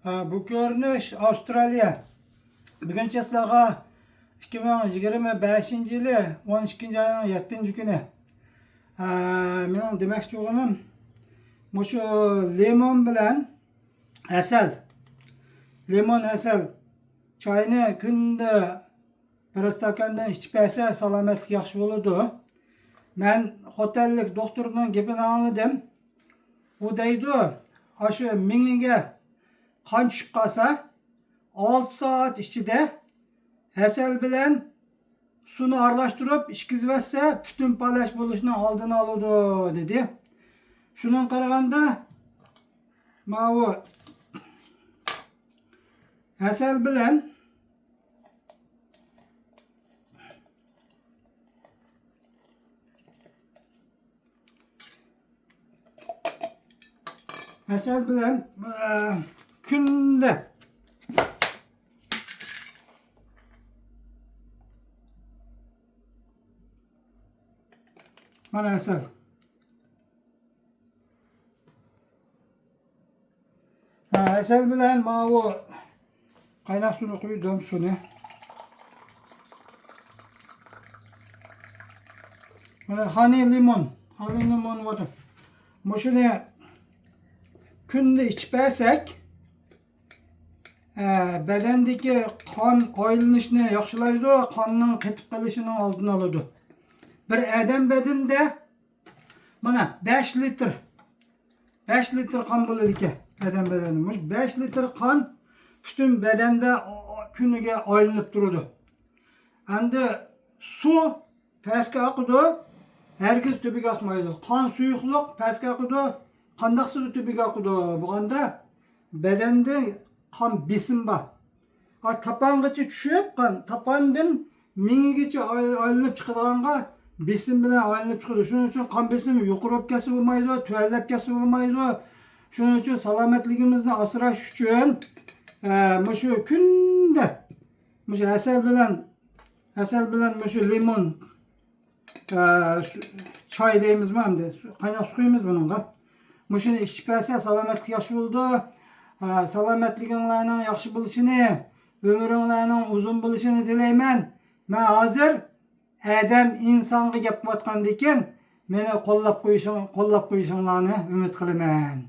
Bu görünüş Avustraliya. Bugün sizlarga 2025 yılı 12. ayının 7. günü. Benim demekçi olanım şu limon bilen asal. Limon asal çayını günde bir stakandan içip ese salametlik yaxşı olurdu. Ben otellik doktorunun gepini anladım. O deydi, aşı mingige kan çıkıp kalsa 6 saat içinde asal bilen sunu arlaştırıp içkizvetse bütün palaş buluşunun aldığını alırdı dedi. Şunun qaraganda bu asal bilen günde mana asal asal bilen bu kaynak sunu koydum sunu. Mana honey limon var. Şunu günde içpesek bedendeki kan ayrılışını yaxşılaydı, kanının ketip kalışının aldını alırdı. Bir adam bedende mana 5 litre kan bulur ki adam bedenimiz 5 litre kan bütün bedende günüge ayrılıp dururdu. Endi su pastga akıdı, herkes tübüge akmaydı. Kan suyukluk pastga akıdı, kandak suyu tübüge akıdı. Buganda bedende kan besim var. Tapangıcı düşüp kan, tapandan mingigiçe ayrılıp çıkıdığında besim bilen ayrılıp çıkıdı. Şunun için kan besimi yukarıp kesip olmaydı, tüellep kesip olmaydı. Şunun için salametligimizni asıraş için şu günde asal bilen şu limon çay deyimiz mi hem de kaynak su koyumuz bununla. Şunu içip ese salametlik yaxşı oldu. Salametliginlerinin yaxşı buluşunu, ömürünlerinin uzun buluşunu dileymen. Ben hazır adam insanı gep batkan diken, beni kollap koyuşunlarını ümit kılımen.